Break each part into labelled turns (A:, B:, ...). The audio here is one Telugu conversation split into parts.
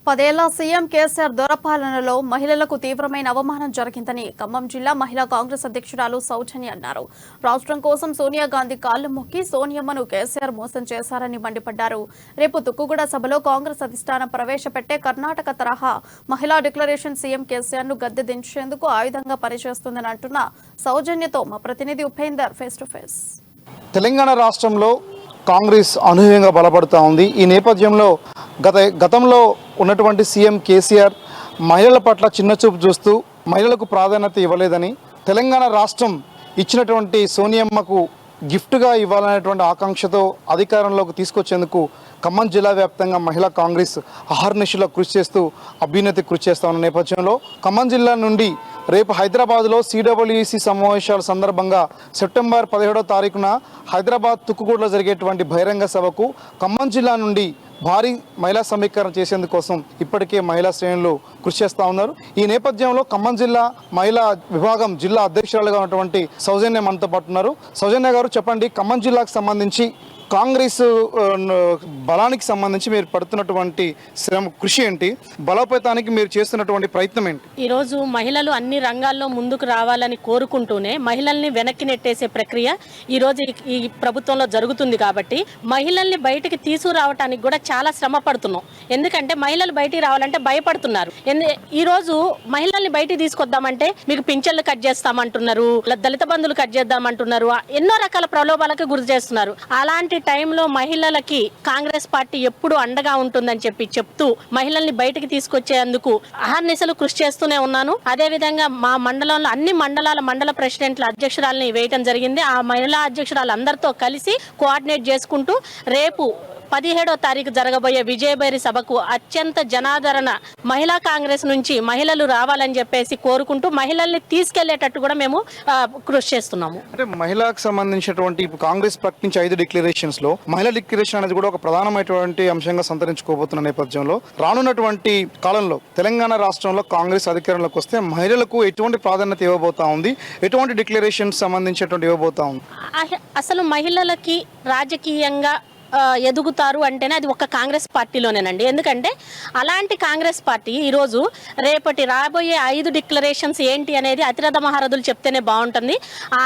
A: 10 ఏళ్ల సీఎం కేసీఆర్ దొరపాలనలో మహిళలకు తీవ్రమైన అవమానం జరిగిందని ఖమ్మం జిల్లా మహిళా కాంగ్రెస్ అధ్యక్షురాలు సౌజన్య అన్నారు. రాష్ట్రం కోసం సోనియా గాంధీ కాళ్లు మొక్కి సోనియమ్మను కేసీఆర్ మోసం చేశారని మండిపడ్డారు. రేపు తుక్కుగూడ సభలో కాంగ్రెస్ అధిష్టానం ప్రవేశపెట్టే కర్ణాటక తరహా మహిళా డిక్లరేషన్ సీఎం కేసీఆర్ ను గద్దె దించేందుకు ఆయుధంగా పనిచేస్తుందని అంటున్న సౌజన్యతో మా ప్రతినిధి Upender face to face.
B: Telangana రాష్ట్రంలో కాంగ్రెస్ అనూహ్యంగా బలపడుతూ ఉంది. ఈ నేపథ్యంలో గతంలో ఉన్నటువంటి సీఎం కేసీఆర్ మహిళల పట్ల చిన్నచూపు చూస్తూ మహిళలకు ప్రాధాన్యత ఇవ్వలేదని, తెలంగాణ రాష్ట్రం ఇచ్చినటువంటి సోనియమ్మకు గిఫ్ట్గా ఇవ్వాలనేటువంటి ఆకాంక్షతో అధికారంలోకి తీసుకొచ్చేందుకు ఖమ్మం జిల్లా వ్యాప్తంగా మహిళా కాంగ్రెస్ అహర్నిశలో కృషి చేస్తూ అభ్యున్నతి కృషి చేస్తూ ఉన్న నేపథ్యంలో ఖమ్మం జిల్లా నుండి రేపు హైదరాబాద్లో CWEC సమావేశాల సందర్భంగా సెప్టెంబర్ 17వ తారీఖున హైదరాబాద్ తుక్కుగూడలో జరిగేటువంటి బహిరంగ సభకు ఖమ్మం జిల్లా నుండి భారీ మహిళా సమీకరణ చేసేందుకోసం ఇప్పటికే మహిళా శ్రేణులు కృషి చేస్తూ ఉన్నారు. ఈ నేపథ్యంలో ఖమ్మం జిల్లా మహిళా విభాగం జిల్లా అధ్యక్షురాలుగా ఉన్నటువంటి సౌజన్య మనతో పాటు ఉన్నారు. సౌజన్య గారు, చెప్పండి, ఖమ్మం జిల్లాకు సంబంధించి కాంగ్రెస్ బలానికి సంబంధించి మీరు పడుతున్నటువంటి కృషి ఏంటి, బలోపేతానికి మీరు చేస్తున్నటువంటి ప్రయత్నం ఏంటి?
C: ఈరోజు మహిళలు అన్ని రంగాల్లో ముందుకు రావాలని కోరుకుంటూనే మహిళల్ని వెనక్కి నెట్టేసే ప్రక్రియ ఈరోజు ఈ ప్రభుత్వంలో జరుగుతుంది. కాబట్టి మహిళల్ని బయటికి తీసుకురావడానికి కూడా చాలా శ్రమ పడుతున్నాం. ఎందుకంటే మహిళలు బయటికి రావాలంటే భయపడుతున్నారు. ఈరోజు మహిళల్ని బయటికి తీసుకొద్దామంటే మీకు పింఛన్లు కట్ చేస్తామంటున్నారు, దళిత బంధువులు కట్ చేద్దామంటున్నారు, ఎన్నో రకాల ప్రలోభాలకు గురి చేస్తున్నారు. అలాంటి టైంలో మహిళలకి కాంగ్రెస్ పార్టీ ఎప్పుడు అండగా ఉంటుందని చెప్తూ మహిళల్ని బయటికి తీసుకొచ్చేందుకు అహర్నిశలు కృషి చేస్తూనే ఉన్నాను. అదే విధంగా మా మండలంలో అన్ని మండలాల మండల ప్రెసిడెంట్ల అధ్యక్షురాలని వేయటం జరిగింది. ఆ మహిళా అధ్యక్షురాలు అందరితో కలిసి కోఆర్డినేట్ చేసుకుంటూ రేపు 17వ తారీఖు జరగబోయే విజయభైరి సభకు అత్యంత జనాదరణ మహిళా కాంగ్రెస్ నుంచి మహిళలు రావాలని చెప్పేసి కోరుకుంటూ మహిళల్ని తీసుకెళ్లేటట్టు కూడా మేము కృషి చేస్తున్నాము.
B: అంటే మహిళలకు సంబంధించినటువంటి కాంగ్రెస్ ప్రకటించే 5 డిక్లరేషన్స్ లో మహిళా డిక్లరేషన్ అనేది కూడా ఒక ప్రధానమైనటువంటి అంశంగా సంతరించుకోబోతున్న నేపథ్యంలో రానున్నటువంటి కాలంలో తెలంగాణ రాష్ట్రంలో కాంగ్రెస్ అధికారంలోకి వస్తే మహిళలకు ఎటువంటి ప్రాధాన్యత ఇవ్వబోతా ఉంది, ఎటువంటి డిక్లరేషన్ సంబంధించినటువంటి ఇవ్వబోతా ఉంది?
C: అసలు మహిళలకి రాజకీయంగా ఎదుగుతారు అంటేనే అది ఒక కాంగ్రెస్ పార్టీలోనేనండి. ఎందుకంటే అలాంటి కాంగ్రెస్ పార్టీ ఈరోజు రేపటి రాబోయే 5 డిక్లరేషన్స్ ఏంటి అనేది అతిరథ మహారథులు చెప్తేనే బాగుంటుంది. ఆ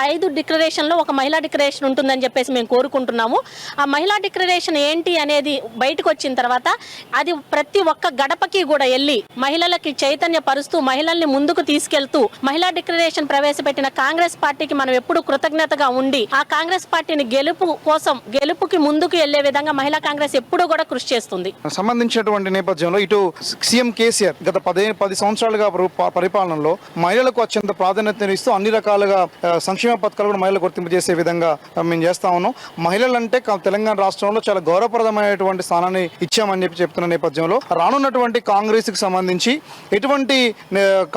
C: 5 డిక్లరేషన్లో ఒక మహిళా డిక్లరేషన్ ఉంటుందని చెప్పేసి మేము కోరుకుంటున్నాము. ఆ మహిళా డిక్లరేషన్ ఏంటి అనేది బయటకు వచ్చిన తర్వాత అది ప్రతి ఒక్క గడపకి కూడా వెళ్ళి మహిళలకి చైతన్యపరుస్తూ మహిళల్ని ముందుకు తీసుకెళ్తూ మహిళా డిక్లరేషన్ ప్రవేశపెట్టిన కాంగ్రెస్ పార్టీకి మనం ఎప్పుడు కృతజ్ఞతగా ఉండి ఆ కాంగ్రెస్ పార్టీని గెలుపుకి ముందుకు వెళ్లే విధంగా మహిళా కాంగ్రెస్ ఎప్పుడూ కూడా కృషి చేస్తుంది.
B: సంబంధించినటువంటి నేపథ్యంలో ఇటు సీఎం కేసీఆర్ గత 10 సంవత్సరాలుగా పరిపాలనలో మహిళలకు అత్యంత ప్రాధాన్యత ఇస్తూ అన్ని రకాలుగా సంక్షేమ పథకాలు కూడా మహిళలకు వర్తింపు చేసే విధంగా మేము చేస్తా ఉన్నాం. మహిళలంటే తెలంగాణ రాష్ట్రంలో చాలా గౌరవప్రదమైనటువంటి స్థానాన్ని ఇచ్చామని చెప్తున్న నేపథ్యంలో రానున్నటువంటి కాంగ్రెస్ కి సంబంధించి ఎటువంటి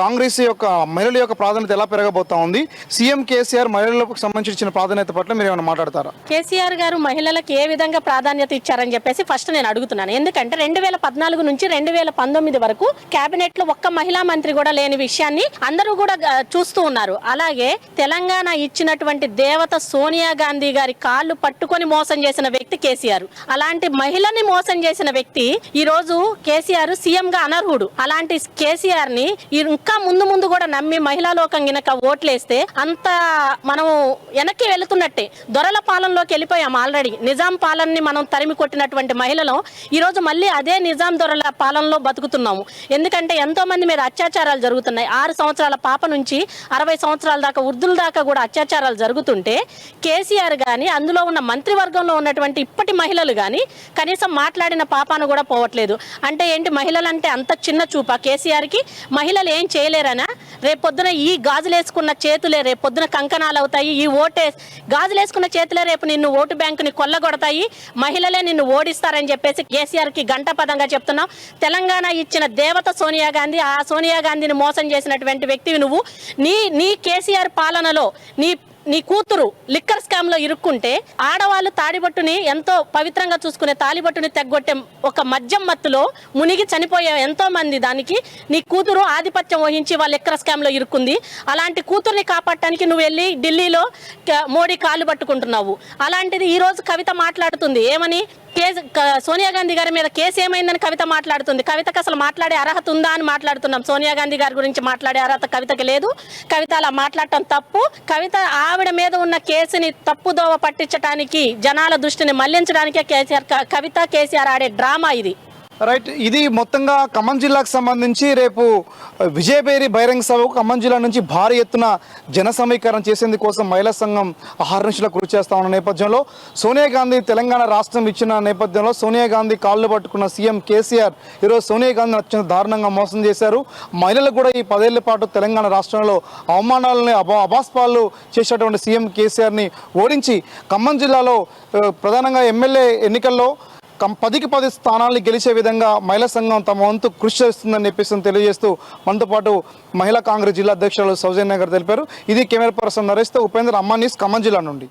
B: కాంగ్రెస్ యొక్క మహిళల యొక్క ప్రాధాన్యత ఎలా పెరగబోతా ఉంది, సీఎం కేసీఆర్ మహిళలకు సంబంధించిన ప్రాధాన్యత పట్ల మీరు ఏమైనా మాట్లాడతారా?
C: కేసీఆర్ గారు మహిళలకు ఏ విధంగా ప్రాధాన్యత ఇచ్చారని చెప్పేసి ఫస్ట్ నేను అడుగుతున్నాను. ఎందుకంటే 2014 నుంచి 2019 వరకు కేబినెట్ లో ఒక్క మహిళా మంత్రి కూడా లేని విషయాన్ని అందరూ కూడా చూస్తూ ఉన్నారు. అలాగే తెలంగాణ ఇచ్చినటువంటి దేవత సోనియా గాంధీ గారి కాళ్ళు పట్టుకొని మోసం చేసిన వ్యక్తి కేసీఆర్. అలాంటి మహిళని మోసం చేసిన వ్యక్తి ఈ రోజు కేసీఆర్ సీఎం గా అనర్హుడు. అలాంటి కేసీఆర్ ని ఇంకా ముందు కూడా నమ్మి మహిళా లోకం గినక ఓట్లేస్తే అంత మనం వెనక్కి వెళుతున్నట్టే. దొరల పాలనలోకి వెళ్ళిపోయాం. ఆల్రెడీ నిజాం పాలనని మనం తరిమి కొట్టినటువంటి మహిళలు ఈరోజు మళ్ళీ అదే నిజాం దొరల పాలనలో బతుకుతున్నాము. ఎందుకంటే ఎంతో మంది మీద అత్యాచారాలు జరుగుతున్నాయి. 6 సంవత్సరాల పాప నుంచి 60 సంవత్సరాల దాకా వృద్ధుల దాకా కూడా అత్యాచారాలు జరుగుతుంటే కేసీఆర్ గాని అందులో ఉన్న మంత్రివర్గంలో ఉన్నటువంటి ఇప్పటి మహిళలు గాని కనీసం మాట్లాడిన పాపాను కూడా పోవట్లేదు. అంటే ఏంటి, మహిళలంటే అంత చిన్న చూపా కేసీఆర్కి? మహిళలు ఏం చేయలేరనా? రేపొద్దున ఈ గాజులేసుకున్న చేతులే రేపొద్దున కంకణాలు అవుతాయి. ఈ గాజులేసుకున్న చేతులే రేపు నిన్ను ఓటు బ్యాంకుని కొల్లగొడతాయి, మహిళలే నిన్ను ఓడిస్తారని చెప్పేసి కేసీఆర్ కి గంటపదంగా చెప్తున్నాం. తెలంగాణ ఇచ్చిన దేవత సోనియా గాంధీ, ఆ సోనియా గాంధీని మోసం చేసినటువంటి వ్యక్తివి నువ్వు. నీ కేసీఆర్ పాలనలో నీ కూతురు లిక్కర్ స్కామ్ లో ఇరుక్కుంటే ఆడవాళ్ళు తాడిబట్టుని ఎంతో పవిత్రంగా చూసుకునే తాలిబట్టుని తెగ్గొట్టే ఒక మద్యం మత్తులో మునిగి చనిపోయే ఎంతో మంది. దానికి నీ కూతురు ఆధిపత్యం వహించి వాళ్ళ లిక్కర్ స్కామ్ లో ఇరుక్కుంది. అలాంటి కూతుర్ని కాపాడటానికి నువ్వు వెళ్ళి ఢిల్లీలో మోడీ కాళ్ళు పట్టుకుంటున్నావు. అలాంటిది ఈ రోజు కవిత మాట్లాడుతుంది ఏమని, సోనియా గాంధీ గారి మీద కేసు ఏమైందని కవిత మాట్లాడుతుంది. కవితకు అసలు మాట్లాడే అర్హత ఉందా అని మాట్లాడుతున్నాం. సోనియా గాంధీ గారి గురించి మాట్లాడే అర్హత కవితకి లేదు. కవిత అలా మాట్లాడటం తప్పు. కవిత ఆవిడ మీద ఉన్న కేసుని తప్పుదోవ పట్టించడానికి, జనాల దృష్టిని మళ్లించడానికే కవిత కేసీఆర్ ఆడే డ్రామా ఇది.
B: రైట్, ఇది మొత్తంగా ఖమ్మం జిల్లాకు సంబంధించి రేపు విజయబేరి బహిరంగ సభకు ఖమ్మం జిల్లా నుంచి భారీ ఎత్తున జన సమీకరణ చేసేందుకోసం మహిళా సంఘం అహర్నిశలు కృషి చేస్తా ఉన్న నేపథ్యంలో సోనియా గాంధీ తెలంగాణ రాష్ట్రం ఇచ్చిన నేపథ్యంలో సోనియా గాంధీ కాళ్ళు పట్టుకున్న సీఎం కేసీఆర్ ఈరోజు సోనియా గాంధీని అత్యంత దారుణంగా మోసం చేశారు. మహిళలకు కూడా ఈ 10 ఏళ్ల పాటు తెలంగాణ రాష్ట్రంలో అవమానాలని అభాస్పాలు చేసేటువంటి సీఎం కేసీఆర్ని ఓడించి ఖమ్మం జిల్లాలో ప్రధానంగా ఎమ్మెల్యే ఎన్నికల్లో 10కి 10 స్థానాలను గెలిచే విధంగా మహిళా సంఘం తమ వంతు కృషి చేస్తుందని చెప్పేసి తెలియజేస్తూ మనతో పాటు మహిళా కాంగ్రెస్ జిల్లా అధ్యక్షులు సౌజన్య గారు తెలిపారు. ఇది కెమెరా పర్సన్ నరేష్తో ఉపేంద్ర, అమ్మా న్యూస్, ఖమ్మం జిల్లా నుండి.